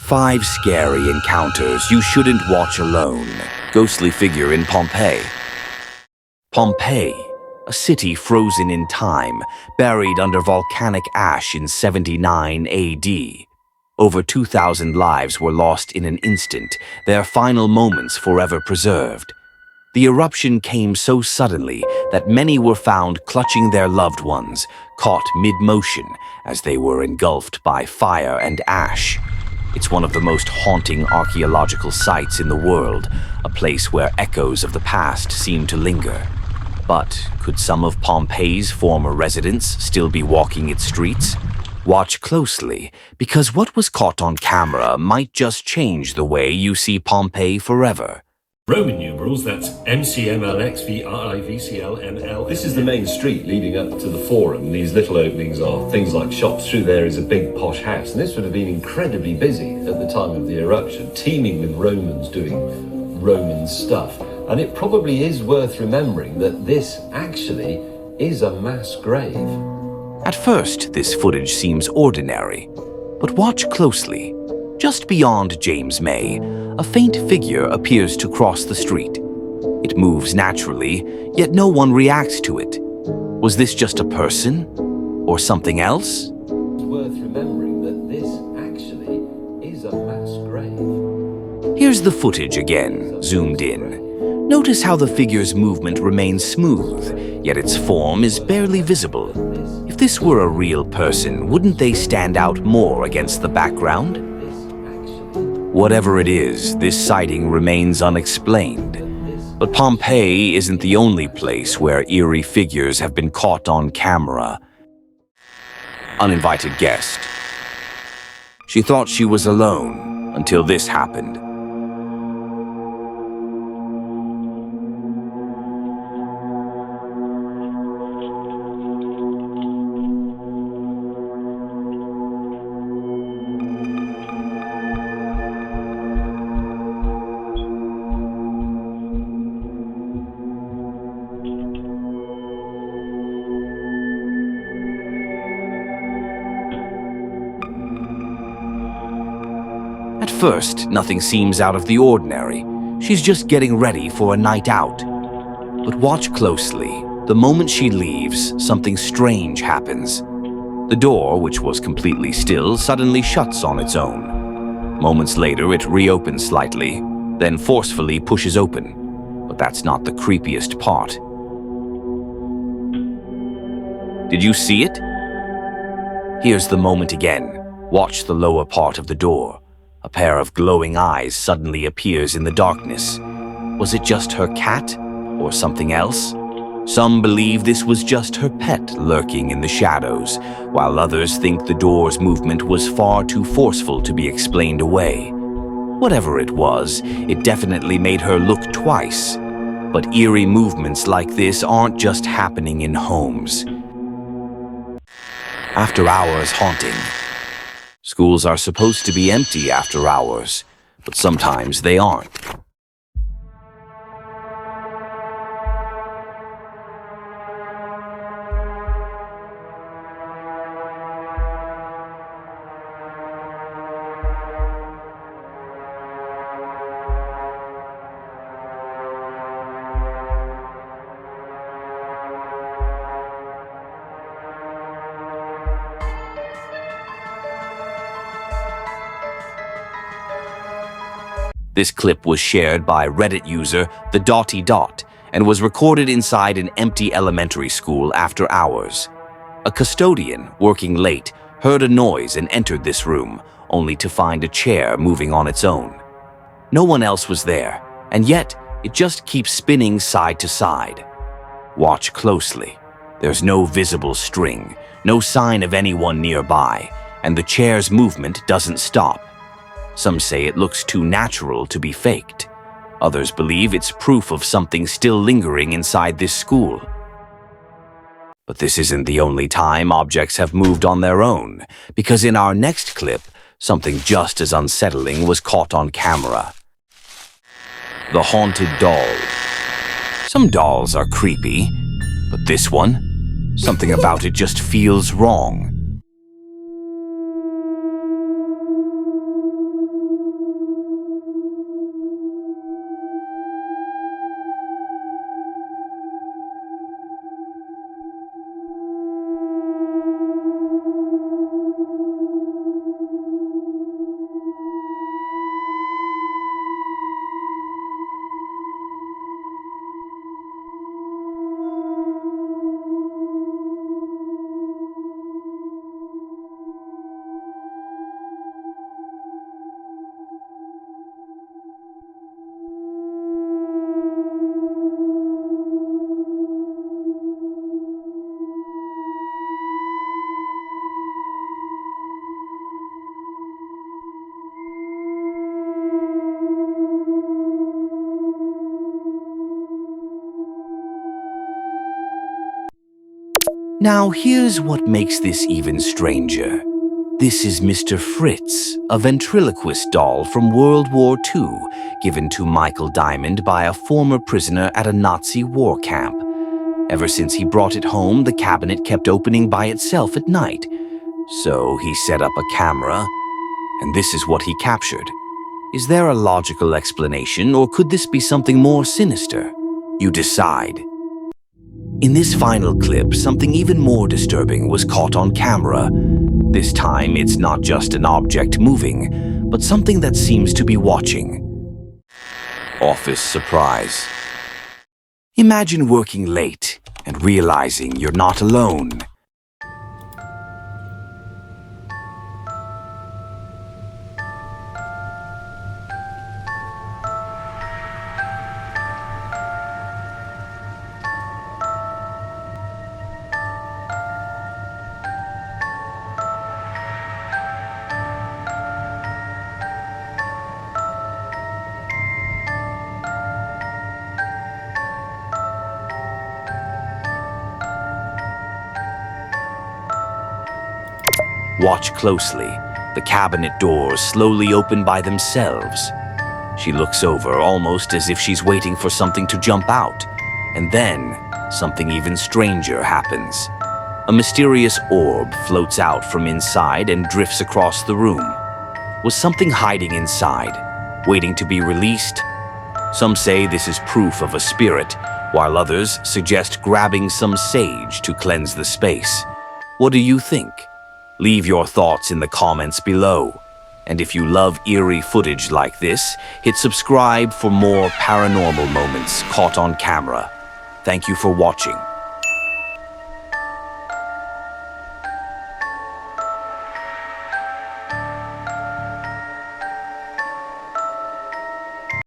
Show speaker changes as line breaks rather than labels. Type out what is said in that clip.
5 scary encounters you shouldn't watch alone. Ghostly figure in Pompeii. Pompeii, a city frozen in time, buried under volcanic ash in 79 AD. Over 2,000 lives were lost in an instant, their final moments forever preserved. The eruption came so suddenly that many were found clutching their loved ones, caught mid-motion as they were engulfed by fire and ash. It's one of the most haunting archaeological sites in the world, a place where echoes of the past seem to linger. But could some of Pompeii's former residents still be walking its streets? Watch closely, because what was caught on camera might just change the way you see Pompeii forever.
Roman numerals, that's MCMLXVRIVCLML.
This is the main street leading up to the Forum. These little openings are things like shops. Through there is a big posh house, and this would have been incredibly busy at the time of the eruption, teeming with Romans doing Roman stuff. And it probably is worth remembering that this actually is a mass grave.
At first, this footage seems ordinary, but watch closely. Just beyond James May, a faint figure appears to cross the street. It moves naturally, yet no one reacts to it. Was this just a person? Or something else?
It's worth remembering that this actually is a mass grave.
Here's the footage again, zoomed in. Notice how the figure's movement remains smooth, yet its form is barely visible. If this were a real person, wouldn't they stand out more against the background? Whatever it is, this sighting remains unexplained. But Pompeii isn't the only place where eerie figures have been caught on camera. Uninvited guest. She thought she was alone until this happened. At first, nothing seems out of the ordinary. She's just getting ready for a night out. But watch closely. The moment she leaves, something strange happens. The door, which was completely still, suddenly shuts on its own. Moments later, it reopens slightly, then forcefully pushes open. But that's not the creepiest part. Did you see it? Here's the moment again. Watch the lower part of the door. A pair of glowing eyes suddenly appears in the darkness. Was it just her cat, or something else? Some believe this was just her pet lurking in the shadows, while others think the door's movement was far too forceful to be explained away. Whatever it was, it definitely made her look twice. But eerie movements like this aren't just happening in homes. After hours haunting. Schools are supposed to be empty after hours, but sometimes they aren't. This clip was shared by Reddit user The Dotty Dot and was recorded inside an empty elementary school after hours. A custodian, working late, heard a noise and entered this room, only to find a chair moving on its own. No one else was there, and yet it just keeps spinning side to side. Watch closely. There's no visible string, no sign of anyone nearby, and the chair's movement doesn't stop. Some say it looks too natural to be faked. Others believe it's proof of something still lingering inside this school. But this isn't the only time objects have moved on their own, because in our next clip, something just as unsettling was caught on camera. The haunted doll. Some dolls are creepy, but this one, something about it just feels wrong. Now here's what makes this even stranger. This is Mr. Fritz, a ventriloquist doll from World War II, given to Michael Diamond by a former prisoner at a Nazi war camp. Ever since he brought it home, the cabinet kept opening by itself at night. So he set up a camera, and this is what he captured. Is there a logical explanation, or could this be something more sinister? You decide. In this final clip, something even more disturbing was caught on camera. This time, it's not just an object moving, but something that seems to be watching. Office surprise. Imagine working late and realizing you're not alone. Watch closely. The cabinet doors slowly open by themselves. She looks over, almost as if she's waiting for something to jump out. And then, something even stranger happens. A mysterious orb floats out from inside and drifts across the room. Was something hiding inside, waiting to be released? Some say this is proof of a spirit, while others suggest grabbing some sage to cleanse the space. What do you think? Leave your thoughts in the comments below. And if you love eerie footage like this, hit subscribe for more paranormal moments caught on camera. Thank you for watching.